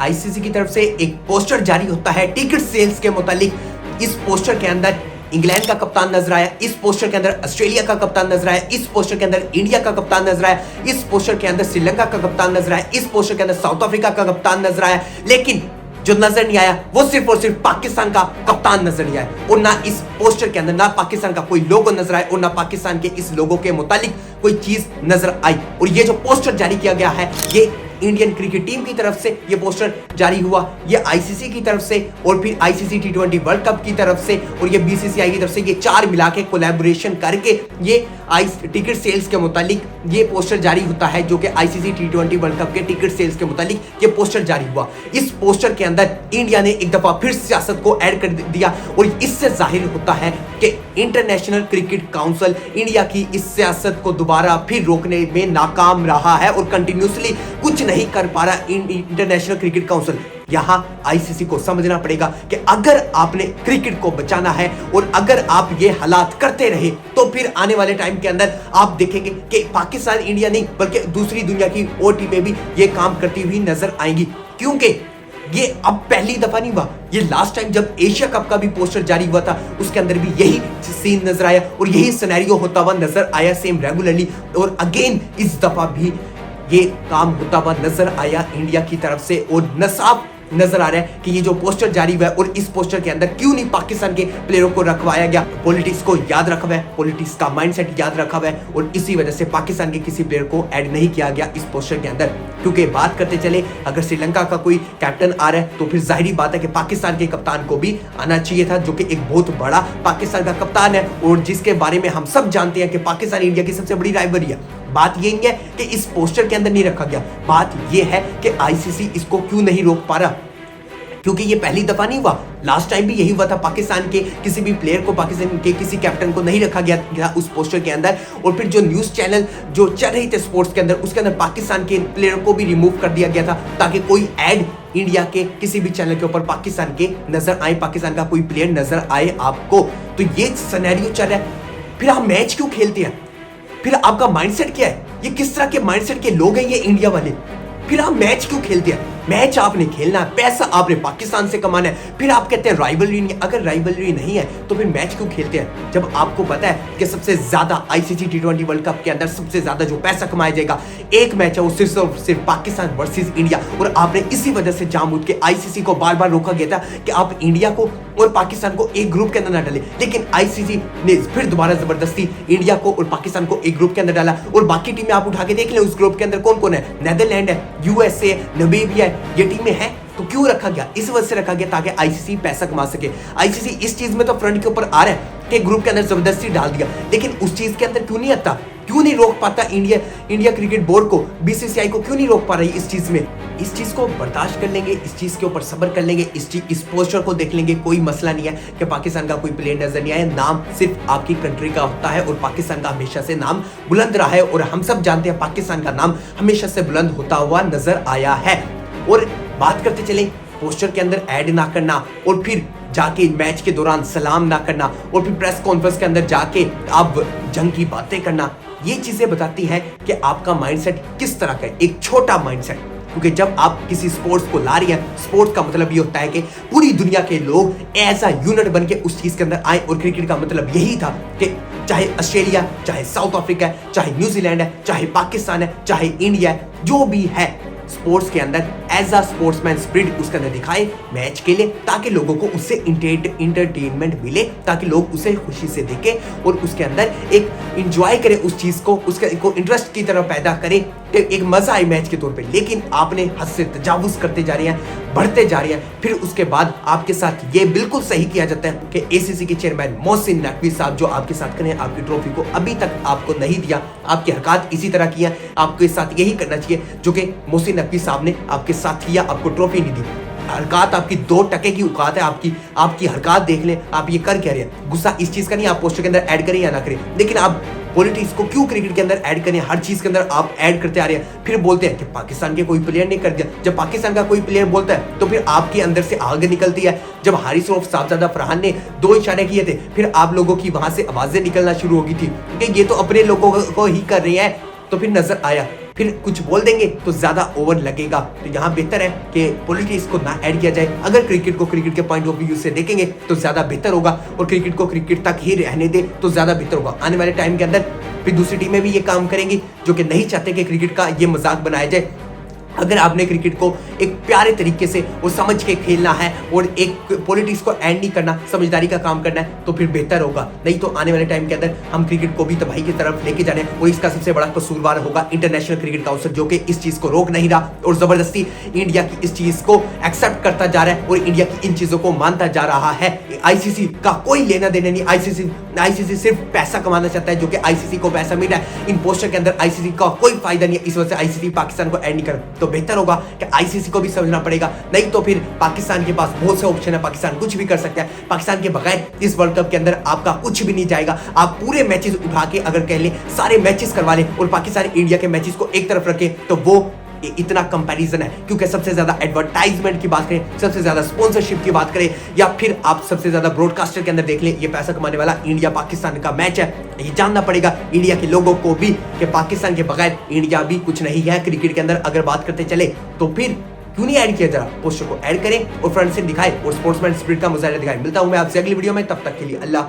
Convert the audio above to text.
ICC की तरफ से एक पोस्टर जारी होता है टिकट सेल्स के मुतालिक। इस पोस्टर के अंदर इंग्लैंड का कप्तान नजर आया, इस पोस्टर के अंदर ऑस्ट्रेलिया का कप्तान नजर आया, इस पोस्टर के अंदर इंडिया का कप्तान नजर आया, इस पोस्टर के अंदर श्रीलंका का कप्तान नजर आया, इस पोस्टर के अंदर साउथ अफ्रीका का कप्तान नजर आया। लेकिन जो नजर नहीं आया वो सिर्फ और सिर्फ पाकिस्तान का कप्तान नजर नहीं आया। और ना इस पोस्टर के अंदर ना पाकिस्तान का कोई लोगो नजर आया और ना पाकिस्तान के इस लोगो के मुतालिक कोई चीज नजर आई। और ये जो पोस्टर जारी किया गया है ये इंडियन क्रिकेट टीम की तरफ से ये पोस्टर जारी हुआ, ये आईसीसी की तरफ से और फिर आईसीसी टी20 वर्ल्ड कप की तरफ से और ये बीसीसीआई की तरफ से, ये चार मिला के कोलैबोरेशन करके ये टिकट सेल्स के मुतालिक ये पोस्टर जारी होता है, जो कि आईसीसी टी20 वर्ल्ड कप के टिकट सेल्स के मुतालिक ये पोस्टर जारी हुआ। इस पोस्टर के अंदर इंडिया ने एक दफा फिर सियासत को ऐड कर दिया और इससे जाहिर होता है कि इंटरनेशनल क्रिकेट काउंसिल इंडिया की इस सियासत को दोबारा फिर रोकने में नाकाम रहा है और कंटिन्यूसली कुछ नहीं कर पा रहा इंटरनेशनल क्रिकेट काउंसिल। यहां आईसीसी को समझना पड़ेगा कि अगर आपने क्रिकेट को बचाना है और अगर आप ये हालात करते रहे तो फिर आने वाले टाइम के अंदर आप देखेंगे कि पाकिस्तान इंडिया नहीं बल्कि दूसरी दुनिया की और टीमें भी ये काम करती हुई नजर आएंगी। क्योंकि ये अब पहली दफा नहीं हुआ, ये लास्ट टाइम जब एशिया कप का भी पोस्टर जारी हुआ था उसके अंदर भी यही सीन नजर आया और यही सिनेरियो होता हुआ नजर आया सेम रेगुलरली। और अगेन इस दफा भी ये काम होता हुआ नजर आया इंडिया की तरफ से और नसाब नजर आ रहा है कि ये जो पोस्टर जारी हुआ है और इस पोस्टर के अंदर क्यों नहीं पाकिस्तान के प्लेयरों को रखवाया गया। पॉलिटिक्स को याद रखा हुआ है, पॉलिटिक्स का माइंडसेट याद रखा हुआ है और इसी वजह से पाकिस्तान के किसी प्लेयर को ऐड नहीं किया गया इस पोस्टर के अंदर। क्योंकि बात करते चले अगर श्रीलंका का कोई कैप्टन आ रहा है तो फिर जाहिर बात है कि पाकिस्तान के कप्तान को भी आना चाहिए था, जो कि एक बहुत बड़ा पाकिस्तान का कप्तान है और जिसके बारे में हम सब जानते हैं कि पाकिस्तान इंडिया की सबसे बड़ी राइवलरी है। बात ये नहीं है कि इस पोस्टर के अंदर नहीं रखा गया, बात ये है कि आईसीसी इसको क्यों नहीं रोक पा रहा। क्योंकि ये पहली दफा नहीं हुआ, लास्ट टाइम भी यही हुआ था, पाकिस्तान के किसी भी प्लेयर को, पाकिस्तान के किसी कैप्टन को नहीं रखा गया उस पोस्टर के अंदर। और फिर जो न्यूज चैनल जो चल रहे थे स्पोर्ट्स के अंदर उसके अंदर पाकिस्तान के प्लेयर को भी रिमूव कर दिया गया था ताकि कोई ऐड इंडिया के किसी भी चैनल के ऊपर पाकिस्तान के नजर आए, पाकिस्तान का कोई प्लेयर नजर आए आपको। तो ये सिनेरियो चल रहा है। फिर आप मैच क्यों खेलते हैं? फिर आपका माइंडसेट क्या है? ये किस तरह के माइंडसेट के लोग हैं ये इंडिया वाले? फिर आप मैच क्यों खेलते हैं? मैच आपने खेलना है, पैसा आपने पाकिस्तान से कमाना है, फिर आप कहते हैं राइवलरी नहीं। अगर राइवलरी नहीं है तो फिर मैच क्यों खेलते हैं? जब आपको पता है कि सबसे ज्यादा आईसीसी टी20 वर्ल्ड कप के अंदर सबसे ज्यादा जो पैसा कमाया जाएगा एक मैच है वो सिर्फ और सिर्फ पाकिस्तान वर्सेस इंडिया। और आपने इसी वजह से जानबूझ के आईसीसी को बार बार रोका गया था कि आप इंडिया को और पाकिस्तान को एक ग्रुप के अंदर ना डाले, लेकिन आईसीसी ने फिर दोबारा जबरदस्ती इंडिया को और पाकिस्तान को एक ग्रुप के अंदर डाला। और बाकी टीमें आप उठा के देख लें उस ग्रुप के अंदर कौन कौन है, नेदरलैंड है, यूएसए, नामीबिया है, ये टीमें हैं। तो क्यों रखा गया? इस वजह से रखा गया ताकि आईसीसी पैसा कमा सके। आईसीसी इस चीज में तो फ्रंट के ऊपर आ रहा है कि ग्रुप के अंदर जबरदस्ती डाल दिया, लेकिन उस चीज के अंदर क्यों नहीं आता? क्यों नहीं रोक पाता इंडिया क्रिकेट बोर्ड को, बीसीसीआई को क्यों नहीं रोक पा रही इस चीज में? इस चीज को बर्दाश्त कर लेंगे, इस चीज के ऊपर सब्र कर लेंगे, इस पोस्टर को देख लेंगे, कोई मसला नहीं है कि पाकिस्तान का कोई प्लेयर नजर नहीं आया। नाम सिर्फ आपकी कंट्री का होता है और पाकिस्तान का हमेशा से नाम बुलंद रहा है और हम सब जानते हैं पाकिस्तान का नाम हमेशा से बुलंद होता हुआ नजर आया है। और बात करते चले पोस्टर के अंदर ऐड ना करना और फिर जाके मैच के दौरान सलाम ना करना और फिर प्रेस कॉन्फ्रेंस के अंदर जाके आप जंग की बातें करना, ये चीजें बताती हैं कि आपका माइंडसेट किस तरह का है, एक छोटा माइंडसेट। क्योंकि जब आप किसी स्पोर्ट्स को ला रही हैं, स्पोर्ट्स का मतलब ये होता है कि पूरी दुनिया के लोग ऐसा यूनिट बन के उस चीज के अंदर आए। और क्रिकेट का मतलब यही था कि चाहे ऑस्ट्रेलिया, चाहे साउथ अफ्रीका है, चाहे न्यूजीलैंड है, चाहे पाकिस्तान है, चाहे इंडिया है, जो भी है स्पोर्ट्स के अंदर एज अ स्पोर्ट्समैन स्पिरिट उसके अंदर दिखाए मैच के लिए, ताकि लोगों को उससे इंटरटेनमेंट मिले, ताकि लोग उसे खुशी से देखें और उसके अंदर एक एंजॉय करें उस चीज को, उसके को इंटरेस्ट की तरह पैदा करें, एक मजा आए मैच के तौर पे। लेकिन आपने हद से तजावुज करते जा रहे हैं, बढ़ते जा रहे हैं। फिर उसके बाद आपके साथ ये बिल्कुल सही किया जाता है कि एसीसी के चेयरमैन मोहसिन नकवी साहब जो आपके साथ करें, आपकी ट्रॉफी को अभी तक आपको नहीं दिया, आपकी हरकत इसी तरह की है, आपके साथ यही करना चाहिए जो कि मोहसिन नकवी साहब ने आपके साथ किया, आपको ट्रॉफी नहीं दी। हरकत आपकी 2 टके की औकात है, आपकी हरकत देख लें, आप ये कर क्या रहे हैं। गुस्सा इस चीज का नहीं आप पोस्टर के अंदर ऐड करें या ना करें, लेकिन आप पॉलिटिक्स को क्यों क्रिकेट के अंदर ऐड करें, हर चीज के अंदर आप ऐड करते आ रहे हैं। फिर बोलते हैं कि पाकिस्तान के कोई प्लेयर ने कर दिया। जब पाकिस्तान का कोई प्लेयर बोलता है तो फिर आपके अंदर से आग निकलती है। जब हारिस रऊफ साहबजादा फरहान ने 2 इशारे किए थे, फिर आप लोगों की वहां से आवाजें निकलना शुरू हो गई थी कि ये तो अपने लोगों को ही कर रहे हैं। तो फिर नजर आया फिर कुछ बोल देंगे तो ज्यादा ओवर लगेगा। तो यहाँ बेहतर है कि पॉलिटिक्स को ना ऐड किया जाए। अगर क्रिकेट को क्रिकेट के पॉइंट ऑफ व्यू से देखेंगे तो ज्यादा बेहतर होगा और क्रिकेट को क्रिकेट तक ही रहने दे तो ज्यादा बेहतर होगा। आने वाले टाइम के अंदर फिर दूसरी टीमें भी ये काम करेंगी जो कि नहीं चाहते कि क्रिकेट का ये मजाक बनाया जाए। अगर आपने क्रिकेट को एक प्यारे तरीके से और समझ के खेलना है और एक पॉलिटिक्स को एंड नहीं करना, समझदारी का काम करना है तो फिर बेहतर होगा। नहीं तो आने वाले टाइम के अंदर हम क्रिकेट को भी तबाही की तरफ लेके जाने और इसका सबसे बड़ा कसूरवार होगा इंटरनेशनल क्रिकेट काउंसिल, जो कि इस चीज को रोक नहीं रहा और जबरदस्ती इंडिया की इस चीज को एक्सेप्ट करता जा रहा है और इंडिया की इन चीजों को मानता जा रहा है। आईसीसी का कोई लेना देना नहीं। आईसीसी सिर्फ पैसा कमाना चाहता है, जो कि आईसीसी को पैसा मिल रहा है इन पोस्टर के अंदर। आईसीसी का कोई फायदा नहीं है, इस वजह से आईसीसी पाकिस्तान को ऐड नहीं कर। तो बेहतर होगा कि आईसीसी को भी समझना पड़ेगा, नहीं तो फिर पाकिस्तान के पास बहुत से ऑप्शन है, पाकिस्तान कुछ भी कर सकता है। पाकिस्तान के बगैर इस वर्ल्ड कप के अंदर आपका कुछ भी नहीं जाएगा। आप पूरे मैचेस उठा के अगर कह ले सारे मैचेस करवा ले और पाकिस्तान इंडिया के मैचेस को एक तरफ रखे तो वो इतना कंपैरिजन है। क्योंकि सबसे ज्यादा एडवर्टाइजमेंट की बात करें, सबसे ज्यादा स्पॉन्सरशिप की बात करें, या फिर आप सबसे ज्यादा ब्रॉडकास्टर के अंदर देख ले, ये पैसा कमाने वाला इंडिया पाकिस्तान का मैच है। ये जानना पड़ेगा इंडिया के लोगों को भी कि पाकिस्तान के बगैर इंडिया भी कुछ नहीं है क्रिकेट के अंदर। अगर बात करते चले तो फिर क्यों नहीं ऐड किया, जरा पोस्टर को ऐड करें और फ्रंट से दिखाए और स्पोर्ट्समैन स्पिरिट का मुजाहिरा दिखाए। मिलता हूं मैं आपसे अगली वीडियो में, तब तक के लिए अल्लाह।